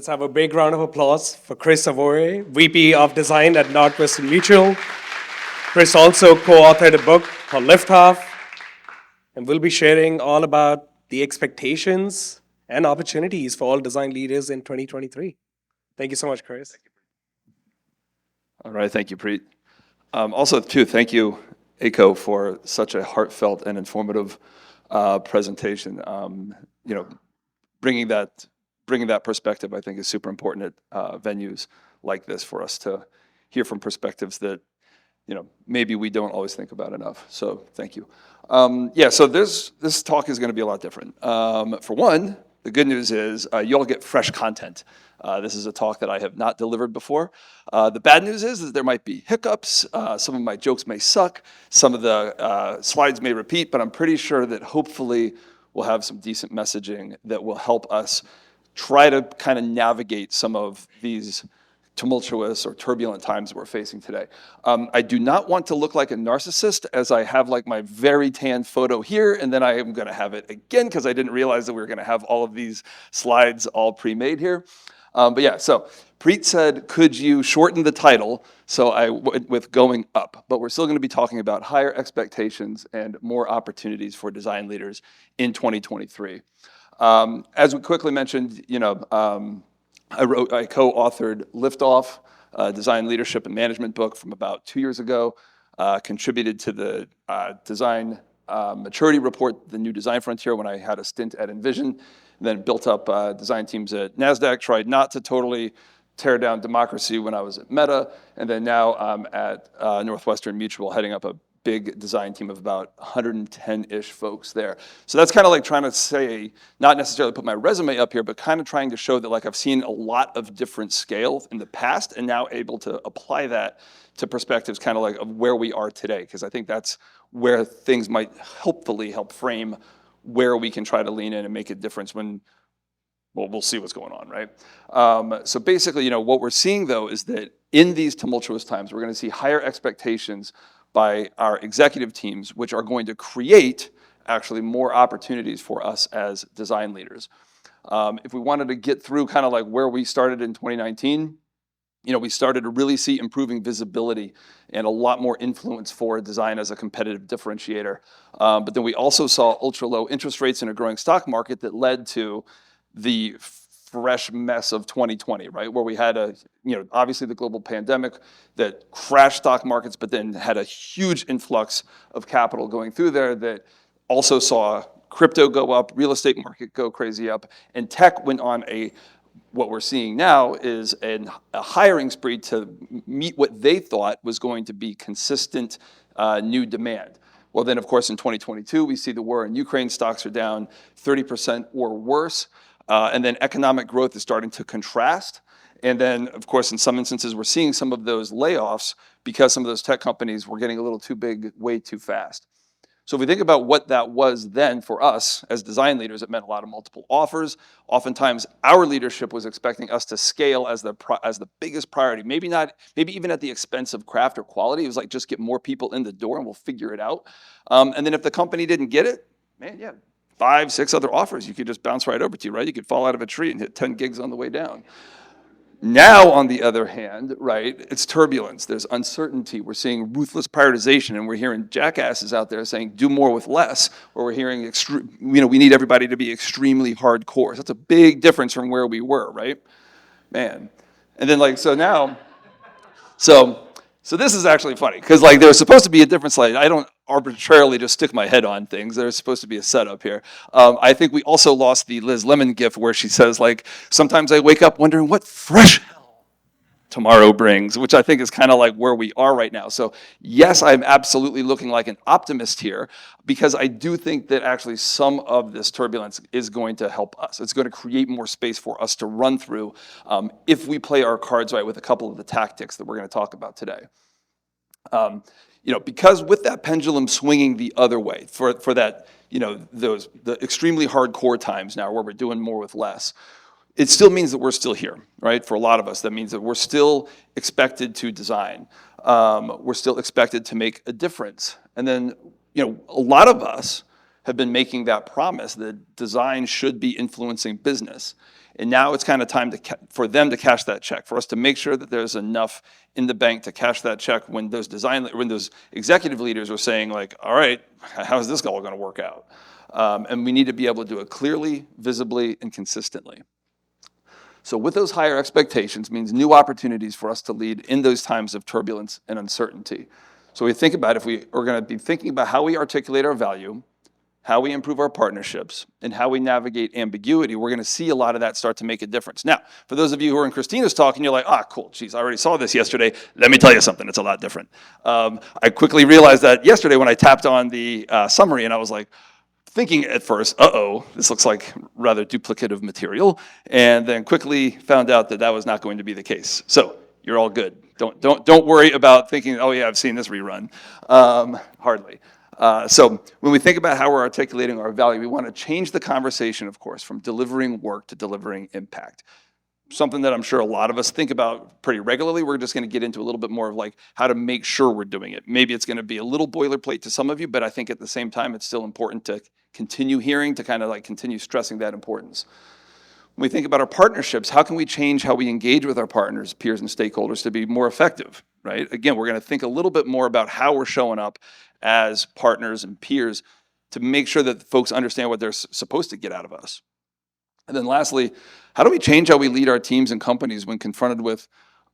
Let's have a big round of applause for Chris Avore, VP of Design at Northwestern Mutual. Chris also co-authored a book called Liftoff, and we'll be sharing all about the expectations and opportunities for all design leaders in 2023. Thank you so much, Chris. All right, thank you, Preet. Also, too, thank you, ACO, for such a heartfelt and informative presentation. Bringing that perspective, I think, is super important at venues like this for us to hear from perspectives that maybe we don't always think about enough. So thank you. So this talk is going to be a lot different. For one, the good news is you all get fresh content. This is a talk that I have not delivered before. The bad news is that there might be hiccups. Some of my jokes may suck. Some of the slides may repeat, but I'm pretty sure that hopefully we'll have some decent messaging that will help us try to kind of navigate some of these tumultuous or turbulent times that we're facing today. I do not want to look like a narcissist, as I have like my very tan photo here, and then I am going to have it again because I didn't realize that we were going to have all of these slides all pre-made here. So Preet said, could you shorten the title? So I went with going up, but we're still going to be talking about higher expectations and more opportunities for design leaders in 2023. As we quickly mentioned, I co-authored Liftoff, design leadership and management book from about 2 years ago, contributed to the design maturity report, the new design frontier, when I had a stint at Envision, then built up design teams at NASDAQ, tried not to totally tear down democracy when I was at Meta, and then now I'm at Northwestern Mutual, heading up a big design team of about 110-ish folks there. So that's kind of like trying to say, not necessarily put my resume up here, but kind of trying to show that like I've seen a lot of different scale in the past and now able to apply that to perspectives kind of like of where we are today, because I think that's where things might hopefully help frame where we can try to lean in and make a difference when, well, we'll see what's going on, right? So basically, what we're seeing though is that in these tumultuous times, we're going to see higher expectations by our executive teams, which are going to create actually more opportunities for us as design leaders. If we wanted to get through kind of like where we started in 2019, we started to really see improving visibility and a lot more influence for design as a competitive differentiator. But then we also saw ultra low interest rates in a growing stock market that led to the fresh mess of 2020, right? Where we had obviously the global pandemic that crashed stock markets, but then had a huge influx of capital going through there that also saw crypto go up, real estate market go crazy up, and tech went on what we're seeing now is a hiring spree to meet what they thought was going to be consistent new demand. Well, then, of course, in 2022, we see the war in Ukraine, stocks are down 30% or worse. And then economic growth is starting to contrast. And then, of course, in some instances, we're seeing some of those layoffs because some of those tech companies were getting a little too big way too fast. So if we think about what that was then for us as design leaders, it meant a lot of multiple offers. Oftentimes, our leadership was expecting us to scale as the biggest priority. Maybe even at the expense of craft or quality. It was like, just get more people in the door and we'll figure it out. And then if the company didn't get it, 5, 6 other offers you could just bounce right over to you, right? You could fall out of a tree and hit 10 gigs on the way down. Now, on the other hand, right, it's turbulence. There's uncertainty. We're seeing ruthless prioritization, and we're hearing jackasses out there saying, do more with less, or we're hearing, we need everybody to be extremely hardcore. So that's a big difference from where we were, right? Man. And then So this is actually funny, because there's supposed to be a different slide. I don't arbitrarily just stick my head on things. There's supposed to be a setup here. I think we also lost the Liz Lemon gif where she says, sometimes I wake up wondering what fresh hell tomorrow brings, which I think is kind of like where we are right now. So yes, I'm absolutely looking like an optimist here, because I do think that actually some of this turbulence is going to help us. It's going to create more space for us to run through if we play our cards right with a couple of the tactics that we're going to talk about today. Because with that pendulum swinging the other way for that, the extremely hardcore times now where we're doing more with less, it still means that we're still here, right? For a lot of us, that means that we're still expected to design. We're still expected to make a difference. And then, a lot of us have been making that promise that design should be influencing business. And now it's kind of time for them to cash that check, for us to make sure that there's enough in the bank to cash that check when those executive leaders are saying like, all right, how's this all going to work out? And we need to be able to do it clearly, visibly, and consistently. So with those higher expectations means new opportunities for us to lead in those times of turbulence and uncertainty. So we think about if we are going to be thinking about how we articulate our value, how we improve our partnerships, and how we navigate ambiguity, we're going to see a lot of that start to make a difference. Now, for those of you who are in Christina's talk and you're like, cool, geez, I already saw this yesterday. Let me tell you something, it's a lot different. I quickly realized that yesterday when I tapped on the summary and I was like, thinking at first, this looks like rather duplicative material, and then quickly found out that that was not going to be the case. So you're all good. Don't worry about thinking, oh yeah, I've seen this rerun. Hardly. So when we think about how we're articulating our value, we want to change the conversation, of course, from delivering work to delivering impact. Something that I'm sure a lot of us think about pretty regularly. We're just going to get into a little bit more of like how to make sure we're doing it. Maybe it's going to be a little boilerplate to some of you, but I think at the same time, it's still important to continue hearing, to kind of like continue stressing that importance. When we think about our partnerships, how can we change how we engage with our partners, peers, and stakeholders to be more effective, right? Again, we're going to think a little bit more about how we're showing up as partners and peers to make sure that folks understand what they're supposed to get out of us. And then lastly, how do we change how we lead our teams and companies when confronted with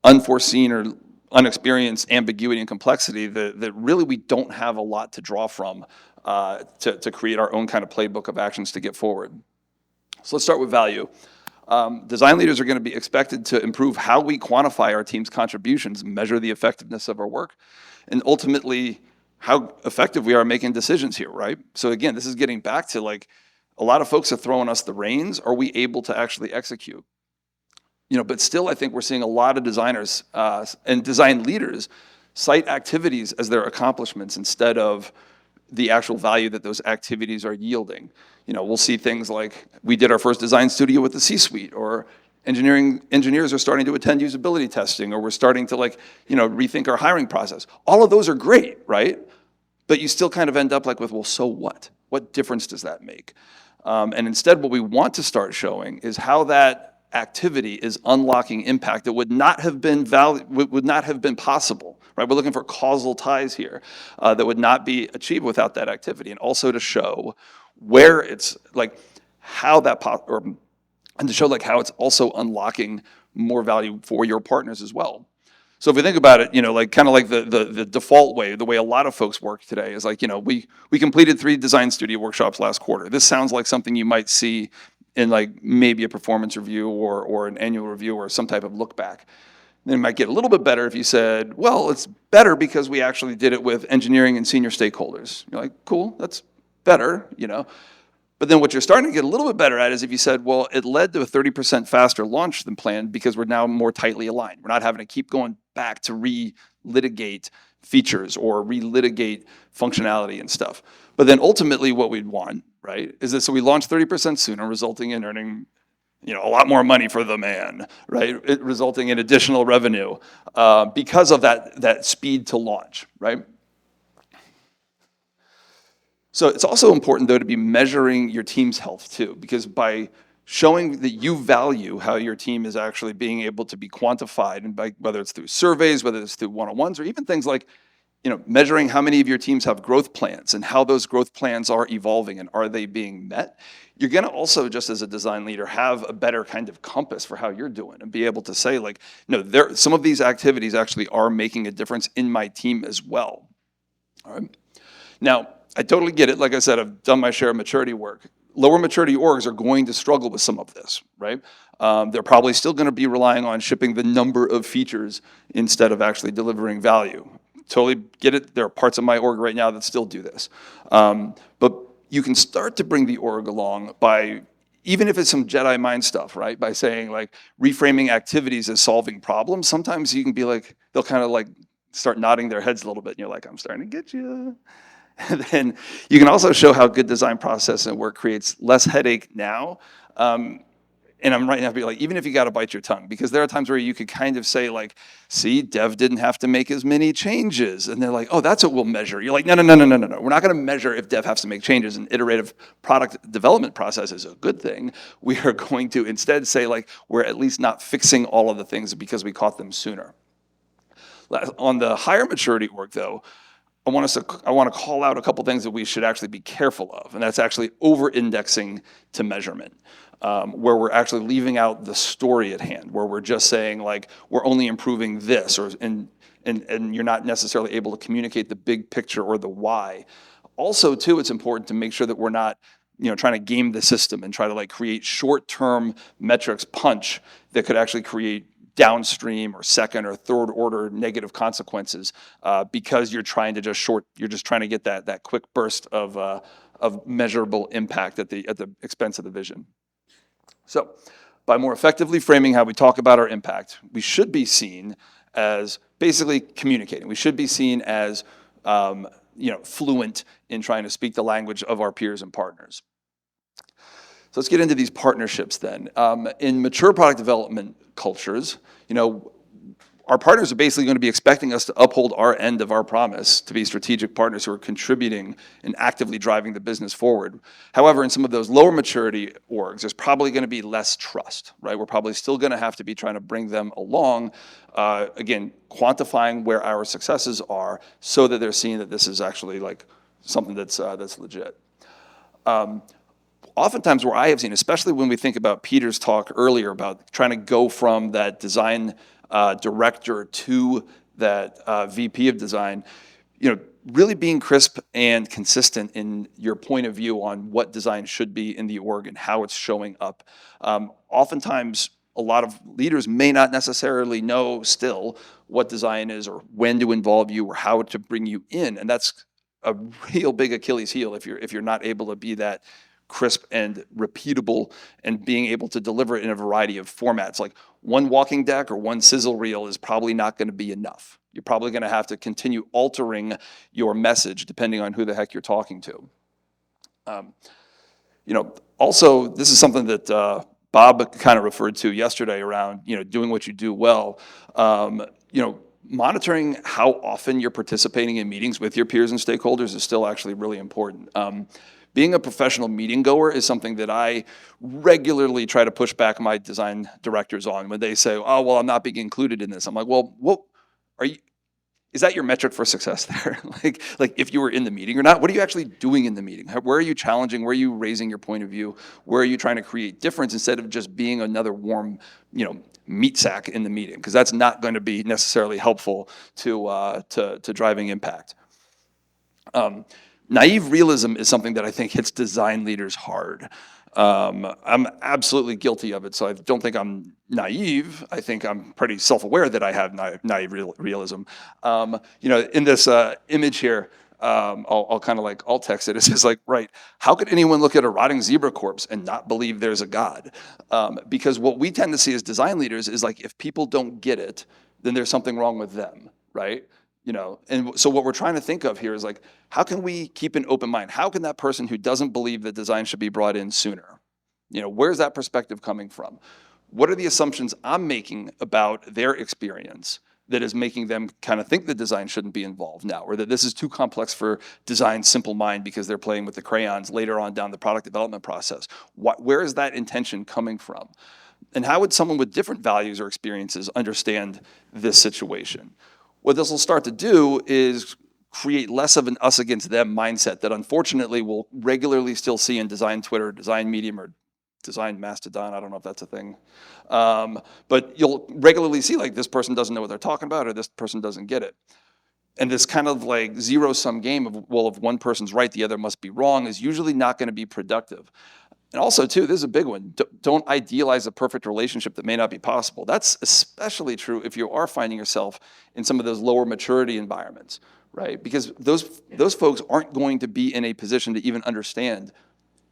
unforeseen or unexperienced ambiguity and complexity that really we don't have a lot to draw from to create our own kind of playbook of actions to get forward? So let's start with value. Design leaders are going to be expected to improve how we quantify our team's contributions, measure the effectiveness of our work, and ultimately how effective we are making decisions here, right? So again, this is getting back to like, a lot of folks are throwing us the reins. Are we able to actually execute? But still, I think we're seeing a lot of designers and design leaders cite activities as their accomplishments instead of the actual value that those activities are yielding. We'll see things like we did our first design studio with the C-suite, or engineers are starting to attend usability testing, or we're starting to rethink our hiring process. All of those are great, right? But you still kind of end up like with, well, so what? What difference does that make? And instead, what we want to start showing is how that activity is unlocking impact that would not have been possible, right? We're looking for causal ties here that would not be achieved without that activity, and also to show where it's like how that and to show like how it's also unlocking more value for your partners as well. So if we think about it, kind of like the default way, the way a lot of folks work today is like, we completed 3 design studio workshops last quarter. This sounds like something you might see in like maybe a performance review or an annual review or some type of look back. Then it might get a little bit better if you said, well, it's better because we actually did it with engineering and senior stakeholders. You're like, cool, that's better, But then what you're starting to get a little bit better at is if you said, well, it led to a 30% faster launch than planned because we're now more tightly aligned. We're not having to keep going back to relitigate features or relitigate functionality and stuff. But then ultimately what we'd want, right, is that so we launch 30% sooner, resulting in earning a lot more money for the man, right, resulting in additional revenue because of that speed to launch, right? So it's also important, though, to be measuring your team's health, too, because by showing that you value how your team is actually being able to be quantified, and by whether it's through surveys, whether it's through one-on-ones, or even things like measuring how many of your teams have growth plans and how those growth plans are evolving and are they being met, you're going to also, just as a design leader, have a better kind of compass for how you're doing and be able to say, like, no, some of these activities actually are making a difference in my team as well. All right. Now, I totally get it. Like I said, I've done my share of maturity work. Lower maturity orgs are going to struggle with some of this, right? They're probably still going to be relying on shipping the number of features instead of actually delivering value. Totally get it. There are parts of my org right now that still do this. But you can start to bring the org along by, even if it's some Jedi mind stuff, right? By saying like reframing activities as solving problems. Sometimes you can be like, they'll kind of like start nodding their heads a little bit and you're like, I'm starting to get you. And then you can also show how good design process and work creates less headache now And I'm right now be like, even if you got to bite your tongue, because there are times where you could kind of say like, see, dev didn't have to make as many changes. And they're like, oh, that's what we'll measure. You're like, no. We're not going to measure if dev has to make changes. An iterative product development process is a good thing. We are going to instead say like, we're at least not fixing all of the things because we caught them sooner. On the higher maturity org though, I want to call out a couple things that we should actually be careful of, and that's actually over-indexing to measurement, where we're actually leaving out the story at hand, where we're just saying like we're only improving this, and you're not necessarily able to communicate the big picture or the why. Also, too, it's important to make sure that we're not trying to game the system and try to like create short-term metrics punch that could actually create downstream or second or third order negative consequences because you're trying to get that quick burst of measurable impact at the expense of the vision. So by more effectively framing how we talk about our impact, we should be seen as basically communicating. We should be seen as fluent in trying to speak the language of our peers and partners. So let's get into these partnerships then. In mature product development cultures, our partners are basically going to be expecting us to uphold our end of our promise to be strategic partners who are contributing and actively driving the business forward. However, in some of those lower maturity orgs, there's probably going to be less trust, right? We're probably still going to have to be trying to bring them along, again, quantifying where our successes are so that they're seeing that this is actually like something that's legit. Oftentimes where I have seen, especially when we think about Peter's talk earlier about trying to go from that design director to that VP of design, really being crisp and consistent in your point of view on what design should be in the org and how it's showing up. Oftentimes, a lot of leaders may not necessarily know still what design is or when to involve you or how to bring you in, and that's a real big Achilles heel if you're not able to be that crisp and repeatable and being able to deliver it in a variety of formats. Like one walking deck or one sizzle reel is probably not going to be enough. You're probably going to have to continue altering your message depending on who the heck you're talking to. Also, this is something that Bob kind of referred to yesterday around, doing what you do well. Monitoring how often you're participating in meetings with your peers and stakeholders is still actually really important. Being a professional meeting goer is something that I regularly try to push back my design directors on when they say, oh, well, I'm not being included in this. I'm like, well, what are you? Is that your metric for success there? like if you were in the meeting or not, what are you actually doing in the meeting? Where are you challenging? Where are you raising your point of view? Where are you trying to create difference instead of just being another warm, meat sack in the meeting? Because that's not going to be necessarily helpful to driving impact. Naive realism is something that I think hits design leaders hard. I'm absolutely guilty of it, so I don't think I'm naive. I think I'm pretty self-aware that I have naive realism. In this image here, I'll kind of like alt text it. It says like, right, how could anyone look at a rotting zebra corpse and not believe there's a God? Because what we tend to see as design leaders is like, if people don't get it, then there's something wrong with them, right? And so what we're trying to think of here is like, how can we keep an open mind? How can that person who doesn't believe that design should be brought in sooner? Where's that perspective coming from? What are the assumptions I'm making about their experience that is making them kind of think that design shouldn't be involved now, or that this is too complex for design's simple mind because they're playing with the crayons later on down the product development process? Where is that intention coming from? And how would someone with different values or experiences understand this situation? What this will start to do is create less of an us against them mindset that unfortunately we'll regularly still see in design Twitter, design Medium, or design Mastodon. I don't know if that's a thing. But you'll regularly see like this person doesn't know what they're talking about or this person doesn't get it. And this kind of like zero-sum game of, well, if one person's right, the other must be wrong is usually not going to be productive. And also, too, this is a big one. Don't idealize a perfect relationship that may not be possible. That's especially true if you are finding yourself in some of those lower maturity environments, right? Because those folks aren't going to be in a position to even understand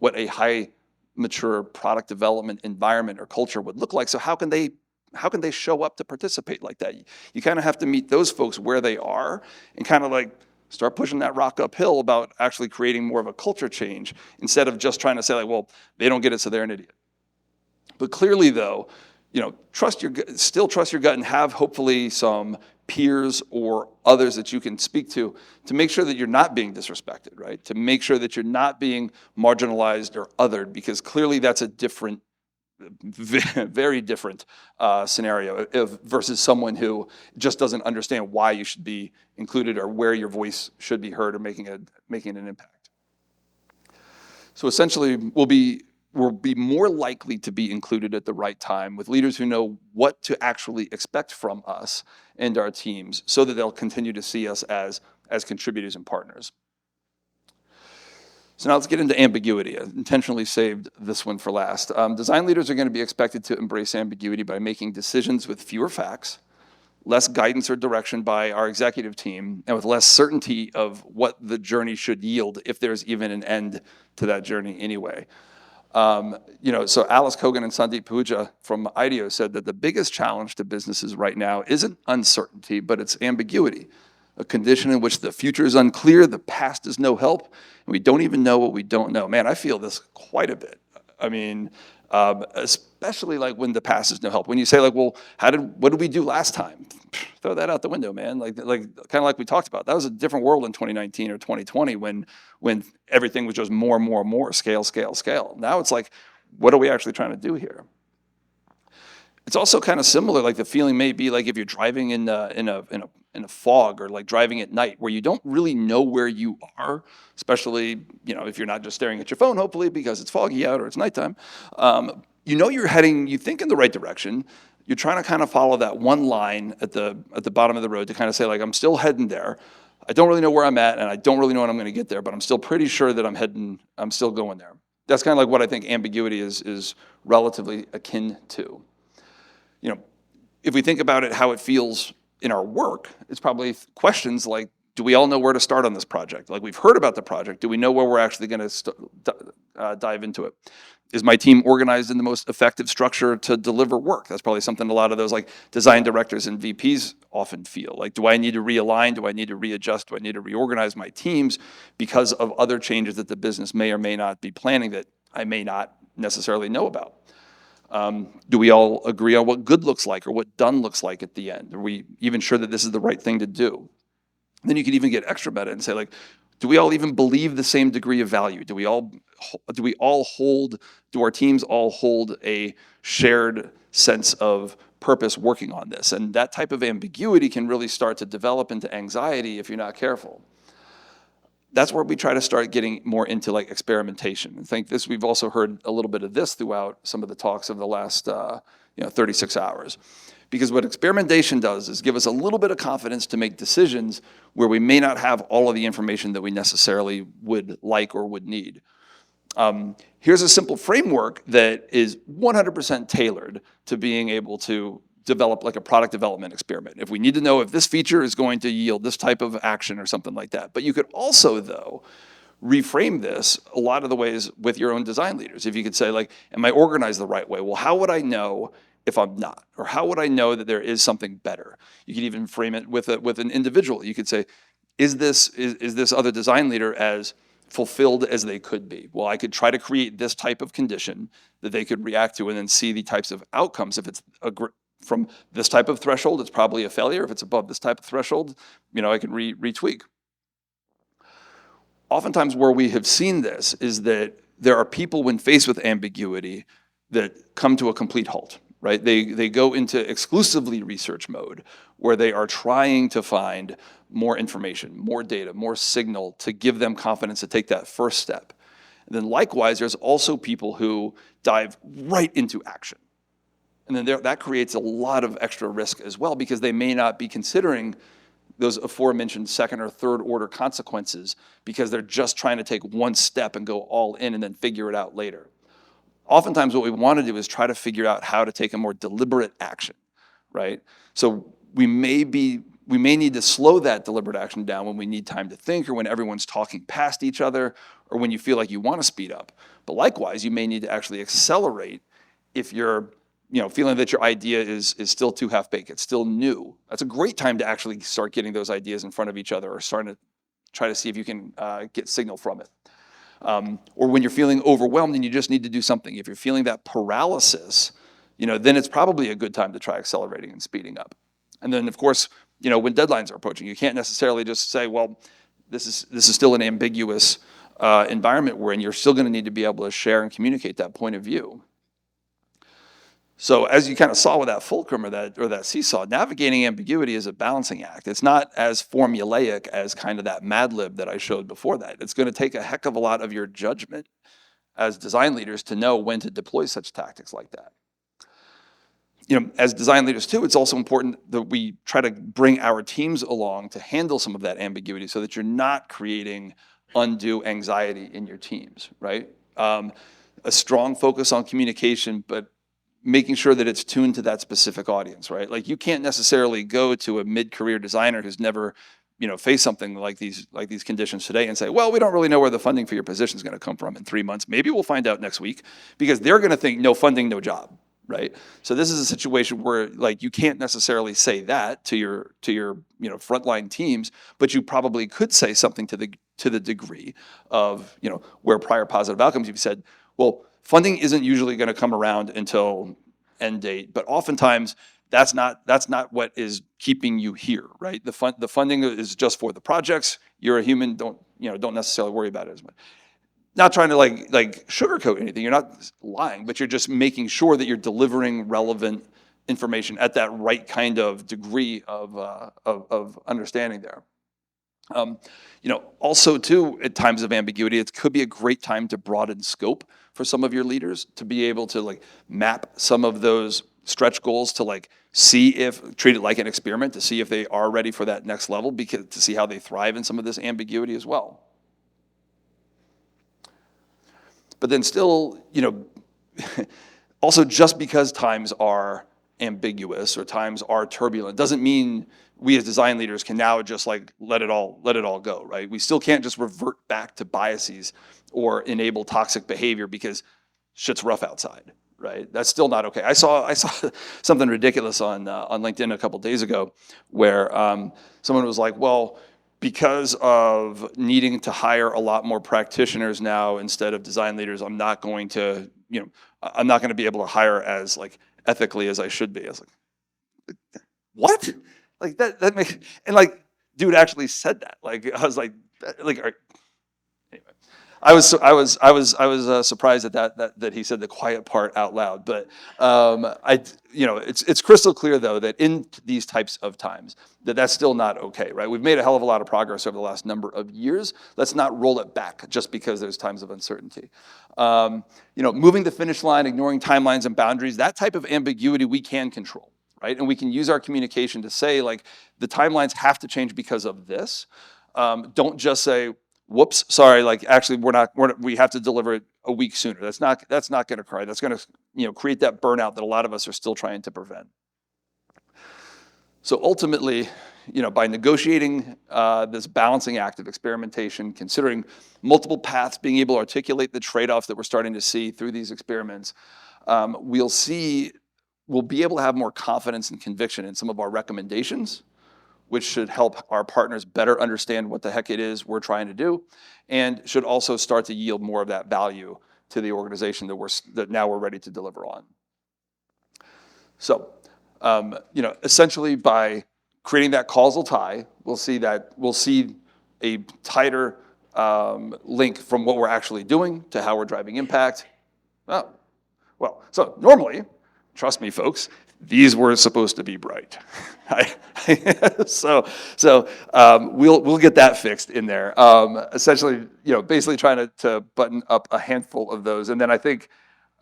what a high mature product development environment or culture would look like. So how can they show up to participate like that? You kind of have to meet those folks where they are and kind of like start pushing that rock uphill about actually creating more of a culture change instead of just trying to say like, well, they don't get it, so they're an idiot. But clearly, though, still trust your gut and have hopefully some peers or others that you can speak to make sure that you're not being disrespected, right? To make sure that you're not being marginalized or othered, because clearly that's a different, very different scenario versus someone who just doesn't understand why you should be included or where your voice should be heard or making an impact. So essentially, we'll be more likely to be included at the right time with leaders who know what to actually expect from us and our teams, so that they'll continue to see us as contributors and partners. So now let's get into ambiguity. I intentionally saved this one for last. Design leaders are going to be expected to embrace ambiguity by making decisions with fewer facts, less guidance or direction by our executive team, and with less certainty of what the journey should yield, if there's even an end to that journey anyway. So Alice Kogan and Sandeep Puja from IDEO said that the biggest challenge to businesses right now isn't uncertainty, but it's ambiguity, a condition in which the future is unclear, the past is no help, and we don't even know what we don't know. Man, I feel this quite a bit. I mean, especially like when the past is no help. When you say like, well, what did we do last time? Throw that out the window, man. Like kind of like we talked about. That was a different world in 2019 or 2020 when everything was just more and more and more scale. Now it's like, what are we actually trying to do here? It's also kind of similar. Like the feeling may be like if you're driving in a fog, or like driving at night where you don't really know where you are, especially, if you're not just staring at your phone, hopefully, because it's foggy out or it's nighttime. You're heading, you think, in the right direction. You're trying to kind of follow that one line at the bottom of the road to kind of say, like, I'm still heading there. I don't really know where I'm at, and I don't really know when I'm going to get there, but I'm still pretty sure that I'm still going there. That's kind of like what I think ambiguity is relatively akin to. If we think about it, how it feels in our work, it's probably questions like, do we all know where to start on this project? Like, we've heard about the project. Do we know where we're actually going to dive into it? Is my team organized in the most effective structure to deliver work? That's probably something a lot of those like design directors and VPs often feel. Like, do I need to realign? Do I need to readjust? Do I need to reorganize my teams because of other changes that the business may or may not be planning that I may not necessarily know about? Do we all agree on what good looks like or what done looks like at the end? Are we even sure that this is the right thing to do? Then you could even get extra meta and say, like, do we all even believe the same degree of value? Do our teams all hold a shared sense of purpose working on this? And that type of ambiguity can really start to develop into anxiety if you're not careful. That's where we try to start getting more into like experimentation. I think we've also heard a little bit of this throughout some of the talks of the last 36 hours. Because what experimentation does is give us a little bit of confidence to make decisions where we may not have all of the information that we necessarily would like or would need. Here's a simple framework that is 100% tailored to being able to develop like a product development experiment. If we need to know if this feature is going to yield this type of action or something like that. But you could also, though, reframe this a lot of the ways with your own design leaders. If you could say, like, am I organized the right way? Well, how would I know if I'm not? Or how would I know that there is something better? You could even frame it with an individual. You could say, is this other design leader as fulfilled as they could be? Well, I could try to create this type of condition that they could react to and then see the types of outcomes. If it's from this type of threshold, it's probably a failure. If it's above this type of threshold, I can retweak. Oftentimes where we have seen this is that there are people, when faced with ambiguity, that come to a complete halt, right? They go into exclusively research mode, where they are trying to find more information, more data, more signal to give them confidence to take that first step. And then likewise, there's also people who dive right into action. And then that creates a lot of extra risk as well, because they may not be considering those aforementioned second or third order consequences, because they're just trying to take one step and go all in and then figure it out later. Oftentimes what we want to do is try to figure out how to take a more deliberate action, right? So we may need to slow that deliberate action down when we need time to think, or when everyone's talking past each other, or when you feel like you want to speed up. But likewise, you may need to actually accelerate if you're feeling that your idea is still too half-baked, it's still new. That's a great time to actually start getting those ideas in front of each other, or starting to try to see if you can get signal from it. Or when you're feeling overwhelmed and you just need to do something. If you're feeling that paralysis, then it's probably a good time to try accelerating and speeding up. And then, of course, when deadlines are approaching, you can't necessarily just say, well, this is still an ambiguous environment we're in. You're still going to need to be able to share and communicate that point of view. So as you kind of saw with that fulcrum or that seesaw, navigating ambiguity is a balancing act. It's not as formulaic as kind of that Mad Lib that I showed before that. It's going to take a heck of a lot of your judgment as design leaders to know when to deploy such tactics like that. As design leaders too, it's also important that we try to bring our teams along to handle some of that ambiguity so that you're not creating undue anxiety in your teams, right? A strong focus on communication, but making sure that it's tuned to that specific audience, right? Like you can't necessarily go to a mid-career designer who's never, faced something like these conditions today and say, well, we don't really know where the funding for your position is going to come from in 3 months. Maybe we'll find out next week, because they're going to think no funding, no job, right? So this is a situation where like you can't necessarily say that to your frontline teams, but you probably could say something to the degree of where prior positive outcomes you've said, well, funding isn't usually going to come around until end date, but oftentimes that's not what is keeping you here, right? The funding is just for the projects. You're a human, don't necessarily worry about it as much. Not trying to like sugarcoat anything. You're not lying, but you're just making sure that you're delivering relevant information at that right kind of degree of understanding there. Also too, at times of ambiguity, it could be a great time to broaden scope for some of your leaders to be able to like map some of those stretch goals to like treat it like an experiment to see if they are ready for that next level, because to see how they thrive in some of this ambiguity as well. But then still, also just because times are ambiguous or times are turbulent doesn't mean we as design leaders can now just like let it all go, right? We still can't just revert back to biases or enable toxic behavior because shit's rough outside, right? That's still not okay. I saw something ridiculous on LinkedIn a couple days ago where someone was like, well, because of needing to hire a lot more practitioners now instead of design leaders, I'm not going to be able to hire as like ethically as I should be. I was like, what? Like that makes, and like, dude actually said that. Like, I was like, anyway, I was surprised that he said the quiet part out loud. But it's crystal clear though that in these types of times that's still not okay, right? We've made a hell of a lot of progress over the last number of years. Let's not roll it back just because there's times of uncertainty. Moving the finish line, ignoring timelines and boundaries, that type of ambiguity we can control. Right? And we can use our communication to say, like, the timelines have to change because of this. Don't just say, whoops, sorry, like, actually, we have to deliver it a week sooner. That's not going to occur. That's going to, create that burnout that a lot of us are still trying to prevent. So ultimately, by negotiating this balancing act of experimentation, considering multiple paths, being able to articulate the trade-offs that we're starting to see through these experiments, we'll be able to have more confidence and conviction in some of our recommendations, which should help our partners better understand what the heck it is we're trying to do, and should also start to yield more of that value to the organization that now we're ready to deliver on. So, essentially by creating that causal tie, we'll see a tighter link from what we're actually doing to how we're driving impact. So normally, trust me, folks, these were supposed to be bright. So we'll get that fixed in there. Essentially, basically trying to button up a handful of those. And then I think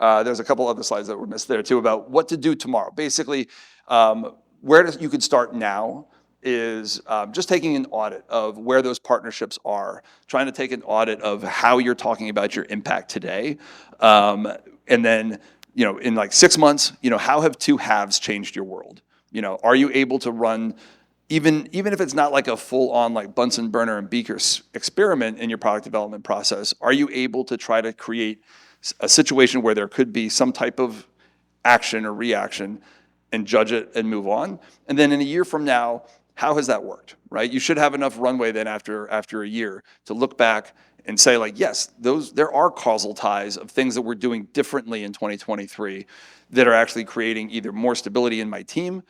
there's a couple other slides that were missed there too about what to do tomorrow. Basically, where you could start now is just taking an audit of where those partnerships are, trying to take an audit of how you're talking about your impact today, and then in like 6 months, how have 2 halves changed your world? Are you able to run, even if it's not like a full-on like Bunsen burner and beaker experiment in your product development process, are you able to try to create a situation where there could be some type of action or reaction and judge it and move on? And then in a year from now, how has that worked, right? You should have enough runway then after a year to look back and say like, yes, there are causal ties of things that we're doing differently in 2023 that are actually creating either more stability in my team,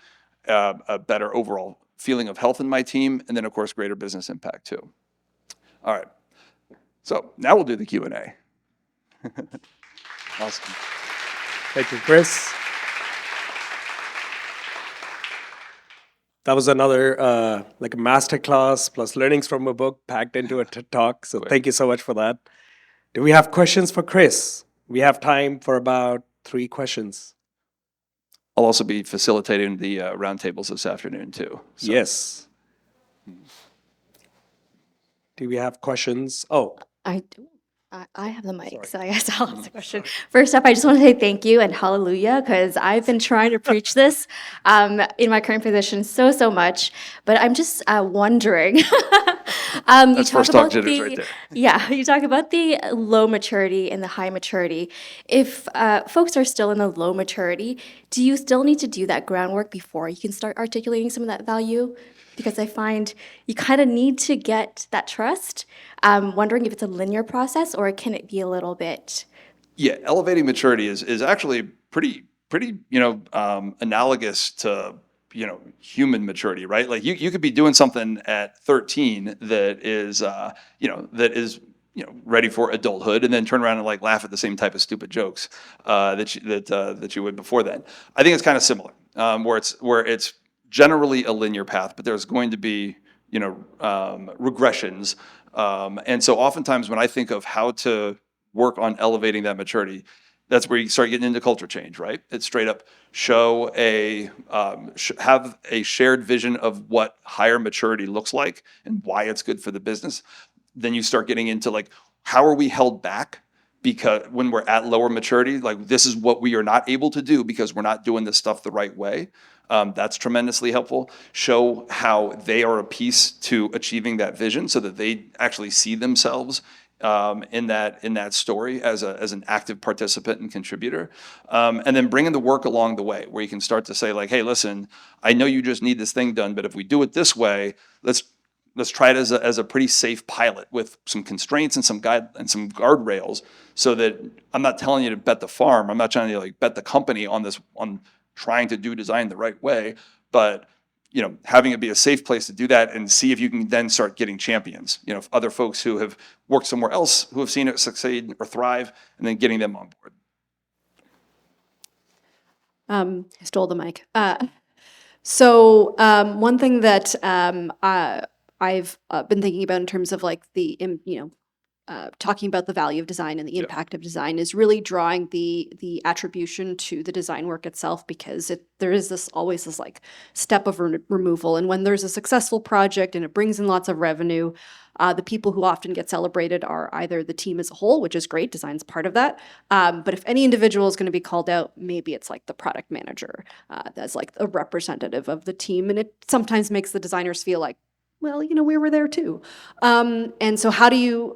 a better overall feeling of health in my team, and then of course greater business impact too. All right, so now we'll do the Q&A. Awesome. Thank you, Chris. That was another like a masterclass plus learnings from a book packed into a TED Talk. So thank you so much for that. Do we have questions for Chris? We have time for about 3 questions. I'll also be facilitating the roundtables this afternoon too. So. Yes. Do we have questions? Oh, I do. I have the mic, so I guess I'll ask the question. First up, I just want to say thank you and hallelujah, because I've been trying to preach this in my current position so much, but I'm just wondering. That's first talk jitters right there. Yeah, you talk about the low maturity and the high maturity. If folks are still in the low maturity, do you still need to do that groundwork before you can start articulating some of that value? Because I find you kind of need to get that trust. I'm wondering if it's a linear process or can it be a little bit? Yeah, elevating maturity is actually pretty analogous to human maturity, right? Like you could be doing something at 13 that is ready for adulthood, and then turn around and like laugh at the same type of stupid jokes that you would before then. I think it's kind of similar, where it's generally a linear path, but there's going to be regressions, and so oftentimes when I think of how to work on elevating that maturity, that's where you start getting into culture change, right? It's straight up have a shared vision of what higher maturity looks like and why it's good for the business. Then you start getting into like, how are we held back? Because when we're at lower maturity, like this is what we are not able to do because we're not doing this stuff the right way. That's tremendously helpful. Show how they are a piece to achieving that vision so that they actually see themselves in that story as an active participant and contributor. And then bring in the work along the way where you can start to say like, hey, listen, I know you just need this thing done, but if we do it this way, let's try it as a pretty safe pilot with some constraints and some guardrails, so that I'm not telling you to bet the farm. I'm not trying to like bet the company on trying to do design the right way, but having it be a safe place to do that and see if you can then start getting champions, other folks who have worked somewhere else who have seen it succeed or thrive, and then getting them on board. I stole the mic. So one thing that I've been thinking about in terms of like talking about the value of design and the impact of design is really drawing the attribution to the design work itself, because there is always this like step of removal. And when there's a successful project and it brings in lots of revenue, the people who often get celebrated are either the team as a whole, which is great, design's part of that. But if any individual is going to be called out, maybe it's like the product manager that's like a representative of the team. And it sometimes makes the designers feel like, well, we were there too. And so how do you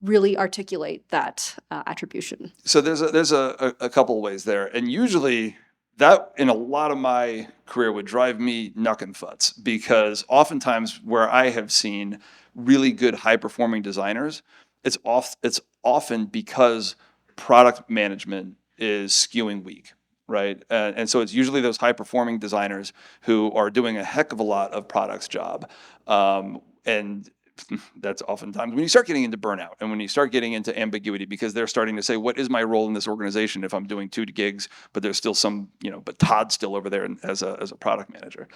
really articulate that attribution? So there's a couple of ways there, and usually that in a lot of my career would drive me knuckenfuts, because oftentimes where I have seen really good high performing designers, it's often because product management is skewing weak. Right. And so it's usually those high performing designers who are doing a heck of a lot of product's job. And that's oftentimes when you start getting into burnout and when you start getting into ambiguity, because they're starting to say, what is my role in this organization if I'm doing 2 gigs, but there's still but Todd's still over there as a product manager.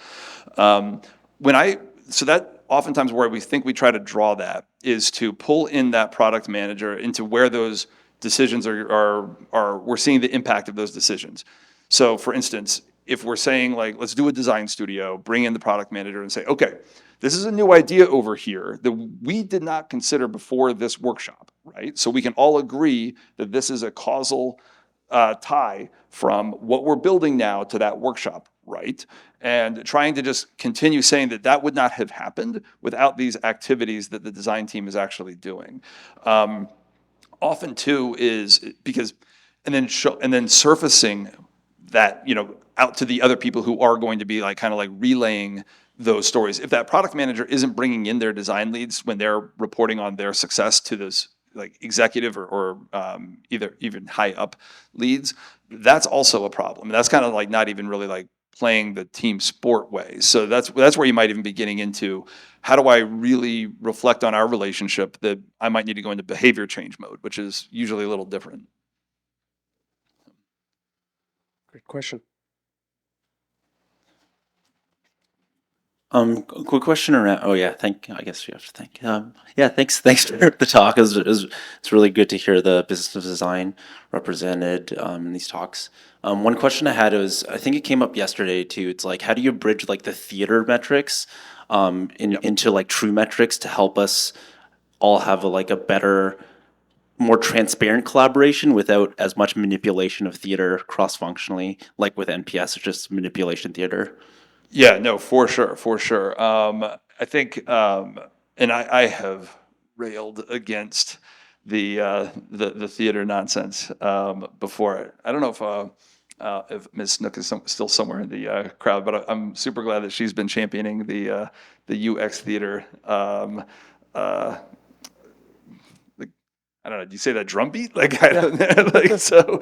So that oftentimes where we think we try to draw that is to pull in that product manager into where those decisions we're seeing the impact of those decisions. So for instance, if we're saying like, let's do a design studio, bring in the product manager and say, okay, this is a new idea over here that we did not consider before this workshop, right? So we can all agree that this is a causal tie from what we're building now to that workshop, right? And trying to just continue saying that would not have happened without these activities that the design team is actually doing. Often too is because, and then surfacing that out to the other people who are going to be like kind of like relaying those stories. If that product manager isn't bringing in their design leads when they're reporting on their success to those like executive or either even high up leads, that's also a problem. That's kind of like not even really like playing the team sport way. So that's where you might even be getting into how do I really reflect on our relationship that I might need to go into behavior change mode, which is usually a little different. Great question. Quick question around. Oh yeah, I guess you have to thank. Yeah, thanks for the talk. It's really good to hear the business of design represented in these talks. One question I had was, I think it came up yesterday too. It's like, how do you bridge like the theater metrics into like true metrics to help us all have like a better, more transparent collaboration without as much manipulation of theater cross-functionally, like with NPS, it's just manipulation theater. Yeah, no, for sure, for sure. I think, and I have railed against the theater nonsense before. I don't know if Ms. Snook is still somewhere in the crowd, but I'm super glad that she's been championing the UX theater. I don't know. Do you say that drum beat? Like I don't know. Like so.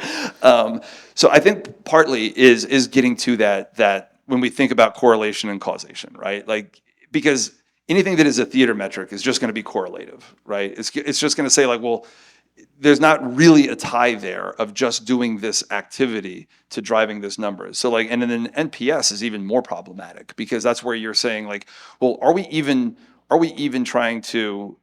So I think partly is getting to that when we think about correlation and causation, right? Like because anything that is a theater metric is just going to be correlative, right? It's just going to say like, well, there's not really a tie there of just doing this activity to driving this number. So like, and then NPS is even more problematic because that's where you're saying like, well, are we even trying to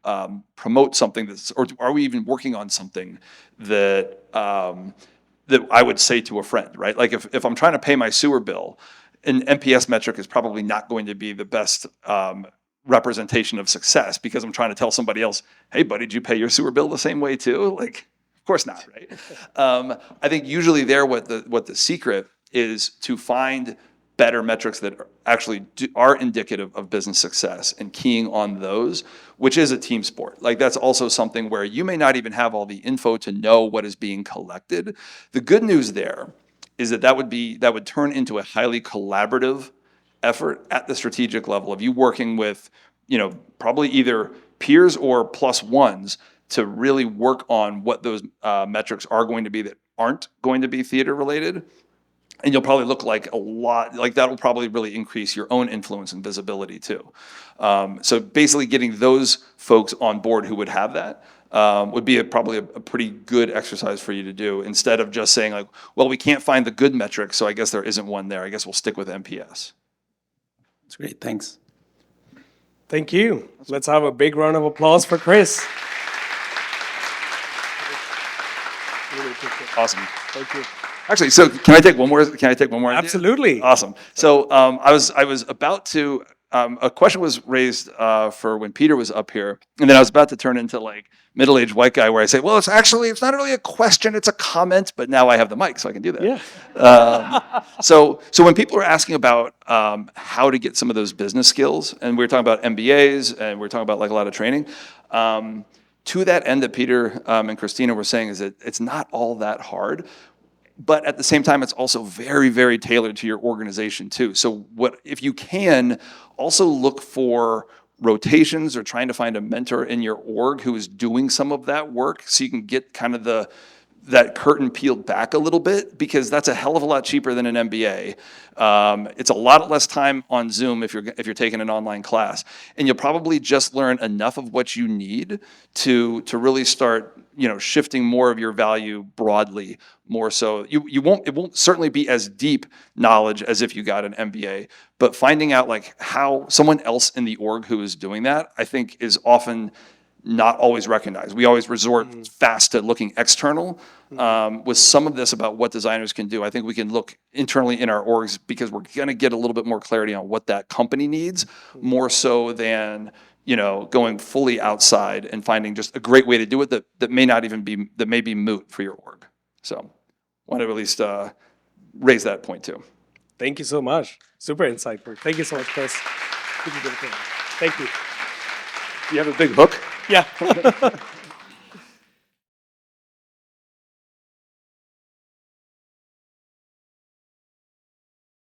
promote something or are we even working on something that that I would say to a friend, right? Like if I'm trying to pay my sewer bill, an NPS metric is probably not going to be the best representation of success because I'm trying to tell somebody else, hey buddy, did you pay your sewer bill the same way too? Like, of course not, right? I think usually what the secret is to find better metrics that actually are indicative of business success and keying on those, which is a team sport. Like that's also something where you may not even have all the info to know what is being collected. The good news there is that would turn into a highly collaborative effort at the strategic level of you working with, probably either peers or plus ones to really work on what those metrics are going to be that aren't going to be theater related. And you'll probably look like a lot, like that will probably really increase your own influence and visibility too. So basically getting those folks on board who would have that would be probably a pretty good exercise for you to do instead of just saying like, well, we can't find the good metric, so I guess there isn't one there. I guess we'll stick with NPS. That's great. Thanks. Thank you. Let's have a big round of applause for Chris. Awesome. Thank you. Actually, so can I take one more? Idea? Absolutely. Awesome. So I was about to. A question was raised for when Peter was up here, and then I was about to turn into like middle-aged white guy where I say, well, it's not really a question, it's a comment, but now I have the mic, so I can do that. Yeah. So when people are asking about how to get some of those business skills, and we were talking about MBAs, and we were talking about like a lot of training, to that end that Peter and Christina were saying is that it's not all that hard. But at the same time, it's also very, very tailored to your organization too. So if you can, also look for rotations or trying to find a mentor in your org who is doing some of that work so you can get kind of that curtain peeled back a little bit, because that's a hell of a lot cheaper than an MBA. It's a lot less time on Zoom if you're taking an online class, and you'll probably just learn enough of what you need to really start shifting more of your value broadly. More so, it won't certainly be as deep knowledge as if you got an MBA, but finding out like how someone else in the org who is doing that, I think is often not always recognized. We always resort fast to looking external. With some of this about what designers can do, I think we can look internally in our orgs because we're going to get a little bit more clarity on what that company needs, more so than going fully outside and finding just a great way to do it that may be moot for your org. So, want to at least raise that point too. Thank you so much. Super insightful. Thank you so much, Chris. Thank you. You have a big hook? Yeah.